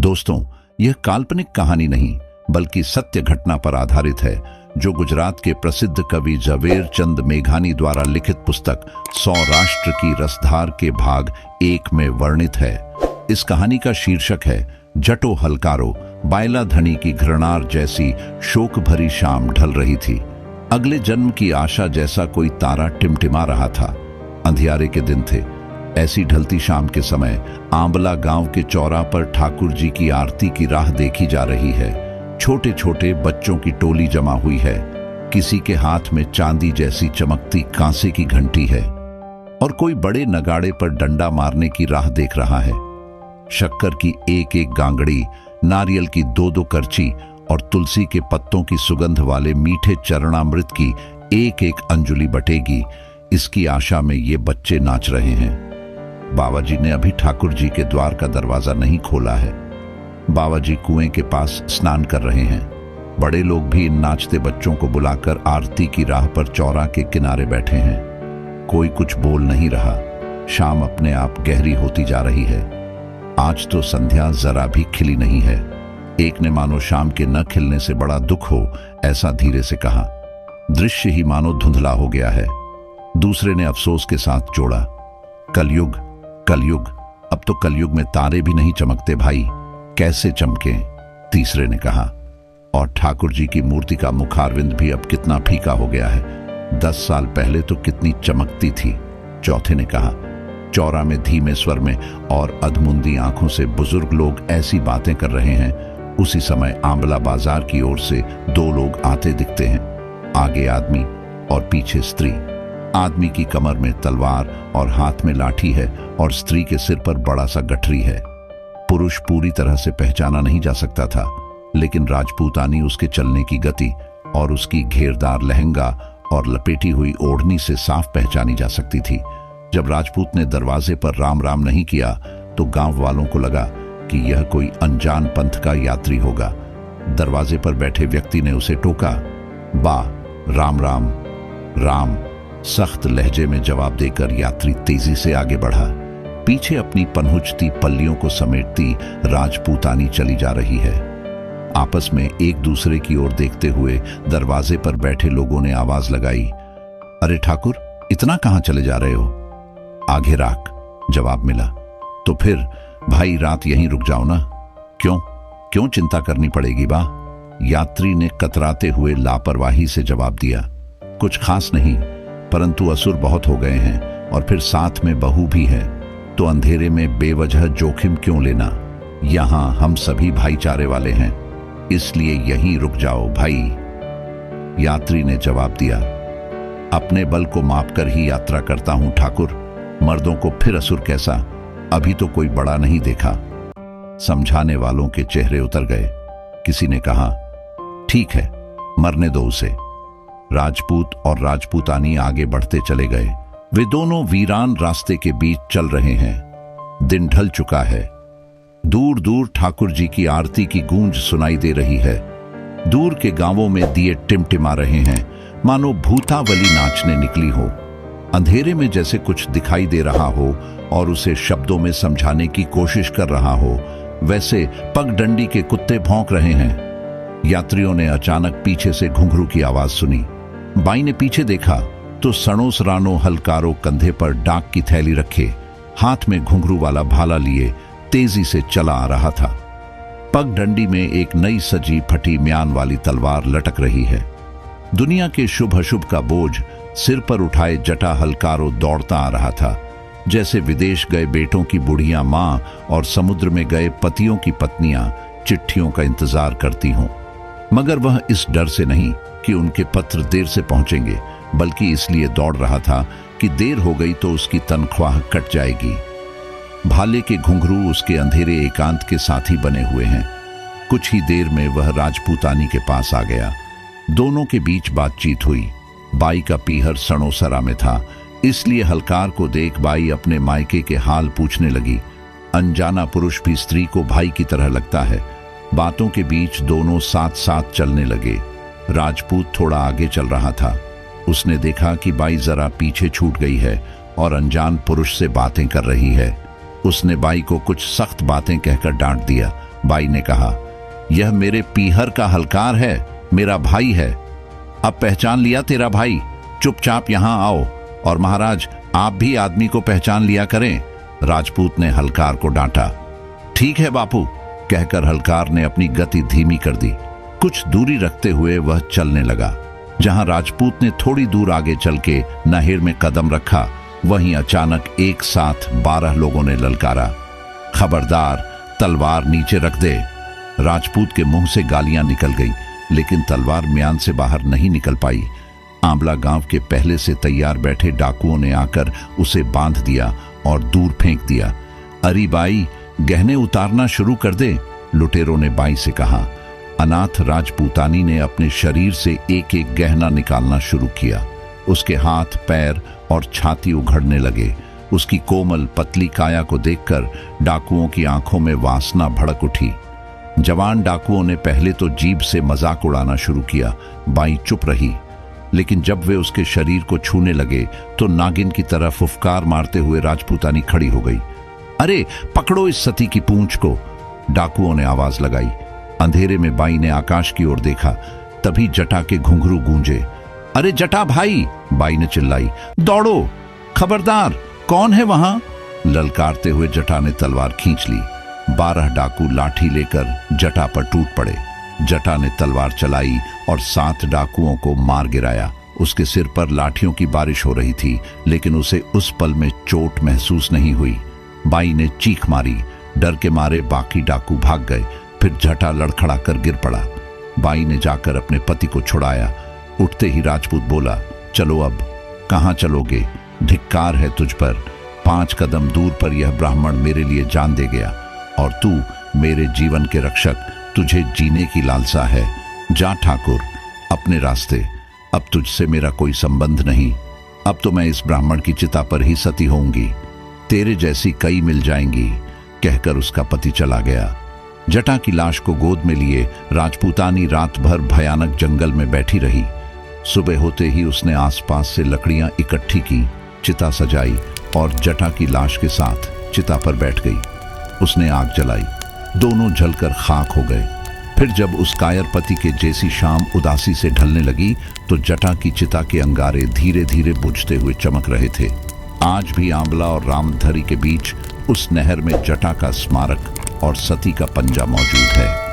दोस्तों, यह काल्पनिक कहानी नहीं बल्कि सत्य घटना पर आधारित है, जो गुजरात के प्रसिद्ध कवि झवेरचंद मेघानी द्वारा लिखित पुस्तक सौराष्ट्र की रसधार के भाग 1 में वर्णित है। इस कहानी का शीर्षक है जटो हलकारो। बायला धनी की घृणार जैसी शोक भरी शाम ढल रही थी। अगले जन्म की आशा जैसा कोई तारा टिमटिमा रहा था। अंधियारे के दिन थे। ऐसी ढलती शाम के समय आंबला गांव के चौरा पर ठाकुर जी की आरती की राह देखी जा रही है। छोटे छोटे बच्चों की टोली जमा हुई है। किसी के हाथ में चांदी जैसी चमकती कांसे की घंटी है और कोई बड़े नगाड़े पर डंडा मारने की राह देख रहा है। शक्कर की एक एक गांगड़ी, नारियल की 2-2 करची और तुलसी के पत्तों की सुगंध वाले मीठे चरणामृत की एक एक अंजुलि बटेगी, इसकी आशा में ये बच्चे नाच रहे हैं। बाबा जी ने अभी ठाकुर जी के द्वार का दरवाजा नहीं खोला है। बाबा जी कुएं के पास स्नान कर रहे हैं। बड़े लोग भी इन नाचते बच्चों को बुलाकर आरती की राह पर चौरा के किनारे बैठे हैं। कोई कुछ बोल नहीं रहा। शाम अपने आप गहरी होती जा रही है। आज तो संध्या जरा भी खिली नहीं है। एक ने मानो शाम के न खिलने से बड़ा दुख हो ऐसा धीरे से कहा। दृश्य ही मानो धुंधला हो गया है। दूसरे ने अफसोस के साथ जोड़ा, कलयुग कलयुग, अब तो कलयुग में तारे भी नहीं चमकते भाई, कैसे चमके। तीसरे ने कहा, और ठाकुर जी की मूर्ति का मुखारविंद भी अब कितना फीका हो गया है। 10 साल पहले तो कितनी चमकती थी। चौथे ने कहा। चौरा में धीमे स्वर में और अधमुंदी आंखों से बुजुर्ग लोग ऐसी बातें कर रहे हैं। उसी समय आंबला बाजार की ओर से 2 लोग आते दिखते हैं। आगे आदमी और पीछे स्त्री। आदमी की कमर में तलवार और हाथ में लाठी है और स्त्री के सिर पर बड़ा सा गठरी है। पुरुष पूरी तरह से पहचाना नहीं जा सकता था, लेकिन राजपूतानी उसके चलने की गति और उसकी घेरदार लहंगा और लपेटी हुई ओढ़नी से साफ पहचानी जा सकती थी। जब राजपूत ने दरवाजे पर राम राम नहीं किया तो गांव वालों को लगा कि यह कोई अनजान पंथ का यात्री होगा। दरवाजे पर बैठे व्यक्ति ने उसे टोका। बा राम राम। राम सख्त लहजे में जवाब देकर यात्री तेजी से आगे बढ़ा। पीछे अपनी पनहुचती पल्लियों को समेटती राजपूतानी चली जा रही है। आपस में एक दूसरे की ओर देखते हुए दरवाजे पर बैठे लोगों ने आवाज लगाई, अरे ठाकुर, इतना कहां चले जा रहे हो? आगे राख, जवाब मिला। तो फिर भाई रात यहीं रुक जाओ ना। क्यों चिंता करनी पड़ेगी बा? यात्री ने कतराते हुए लापरवाही से जवाब दिया, कुछ खास नहीं, परंतु असुर बहुत हो गए हैं और फिर साथ में बहू भी है, तो अंधेरे में बेवजह जोखिम क्यों लेना? यहां हम सभी भाईचारे वाले हैं, इसलिए यहीं रुक जाओ भाई। यात्री ने जवाब दिया, अपने बल को मापकर ही यात्रा करता हूं ठाकुर, मर्दों को फिर असुर कैसा, अभी तो कोई बड़ा नहीं देखा। समझाने वालों के चेहरे उतर गए। किसी ने कहा, ठीक है, मरने दो उसे। राजपूत और राजपूतानी आगे बढ़ते चले गए। वे दोनों वीरान रास्ते के बीच चल रहे हैं। दिन ढल चुका है। दूर दूर ठाकुर जी की आरती की गूंज सुनाई दे रही है। दूर के गांवों में दिए टिमटिमा रहे हैं, मानो भूतावली नाचने निकली हो। अंधेरे में जैसे कुछ दिखाई दे रहा हो और उसे शब्दों में समझाने की कोशिश कर रहा हो, वैसे पगडंडी के कुत्ते भौंक रहे हैं। यात्रियों ने अचानक पीछे से घुंघरू की आवाज सुनी। बाई ने पीछे देखा तो सणोस रानो हलकारो कंधे पर डाक की थैली रखे, हाथ में घुंघरू वाला भाला लिए तेजी से चला आ रहा था। पगडंडी में एक नई सजी फटी म्यान वाली तलवार लटक रही है। दुनिया के शुभ अशुभ का बोझ सिर पर उठाए जटा हलकारो दौड़ता आ रहा था, जैसे विदेश गए बेटों की बुढ़ियां मां और समुद्र में गए पतियों की पत्नियां चिट्ठियों का इंतजार करती हों। मगर वह इस डर से नहीं कि उनके पत्र देर से पहुंचेंगे, बल्कि इसलिए दौड़ रहा था कि देर हो गई तो उसकी तनख्वाह कट जाएगी। भाले के घुंघरू उसके अंधेरे एकांत के साथी बने हुए हैं। कुछ ही देर में वह राजपूतानी के पास आ गया। दोनों के बीच बातचीत हुई। बाई का पीहर सणोसरा में था, इसलिए हलकार को देख बाई अपने मायके के हाल पूछने लगी। अनजाना पुरुष भी स्त्री को भाई की तरह लगता है। बातों के बीच दोनों साथ साथ चलने लगे। राजपूत थोड़ा आगे चल रहा था। उसने देखा कि बाई जरा पीछे छूट गई है और अनजान पुरुष से बातें कर रही है। उसने बाई को कुछ सख्त बातें कहकर डांट दिया बाई ने कहा, यह मेरे पीहर का हलकार है, मेरा भाई है। अब पहचान लिया तेरा भाई, चुपचाप यहां आओ, और महाराज आप भी आदमी को पहचान लिया करें। राजपूत ने हलकार को डांटा। ठीक है बापू, कहकर हलकार ने अपनी गति धीमी कर दी। कुछ दूरी रखते हुए वह चलने लगा। जहां राजपूत ने थोड़ी दूर आगे चल के नहर में कदम रखा, वहीं अचानक एक साथ 12 लोगों ने ललकारा, खबरदार, तलवार नीचे रख दे। राजपूत के मुंह से गालियां निकल गई, लेकिन तलवार म्यान से बाहर नहीं निकल पाई। आंवला गांव के पहले से तैयार बैठे डाकुओं ने आकर उसे बांध दिया और दूर फेंक दिया। अरे बाई, गहने उतारना शुरू कर दे, लुटेरों ने बाई से कहा। अनाथ राजपूतानी ने अपने शरीर से एक एक गहना निकालना शुरू किया। उसके हाथ, पैर और छाती उघड़ने लगे। उसकी कोमल पतली काया को देखकर डाकुओं की आंखों में वासना भड़क उठी। जवान डाकुओं ने पहले तो जीभ से मजाक उड़ाना शुरू किया। बाई चुप रही, लेकिन जब वे उसके शरीर को छूने लगे तो नागिन की तरह फुफकार मारते हुए राजपूतानी खड़ी हो गई। अरे पकड़ो इस सती की पूंछ को, डाकुओं ने आवाज लगाई। अंधेरे में बाई ने आकाश की ओर देखा, तभी जटा के घुंघरू गूंजे। अरे जटा भाई, बाई ने चिल्लाई, दौड़ो, खबरदार, कौन है वहां? ललकारते हुए जटा ने तलवार खींच ली। 12 डाकू लाठी लेकर जटा पर टूट पड़े। जटा ने तलवार चलाई और 7 डाकुओं को मार गिराया। उसके सिर पर लाठियों की बारिश हो रही थी, लेकिन उसे उस पल में चोट महसूस नहीं हुई। बाई ने चीख मारी। डर के मारे बाकी डाकू भाग गए। फिर जटा लड़खड़ा कर गिर पड़ा। बाई ने जाकर अपने पति को छुड़ाया। उठते ही राजपूत बोला, चलो अब, कहां चलोगे? धिक्कार है तुझ पर। 5 कदम दूर पर यह ब्राह्मण मेरे लिए जान दे गया, और तू मेरे जीवन के रक्षक, तुझे जीने की लालसा है। जा ठाकुर, अपने रास्ते, अब तुझसे मेरा कोई संबंध नहीं। अब तो मैं इस ब्राह्मण की चिता पर ही सती होऊंगी, तेरे जैसी कई मिल जाएंगी, कहकर उसका पति चला गया। जटा की लाश को गोद में लिए राजपूतानी रात भर भयानक जंगल में बैठी रही। सुबह होते ही उसने आसपास से लकड़ियां इकट्ठी की, चिता सजाई और जटा की लाश के साथ चिता पर बैठ गई। उसने आग जलाई, दोनों जलकर खाक हो गए। फिर जब उस कायर पति के जैसी शाम उदासी से ढलने लगी, तो जटा की चिता के अंगारे धीरे धीरे बुझते हुए चमक रहे थे। आज भी आंवला और रामधरी के बीच उस नहर में जटा का स्मारक और सती का पंजा मौजूद है।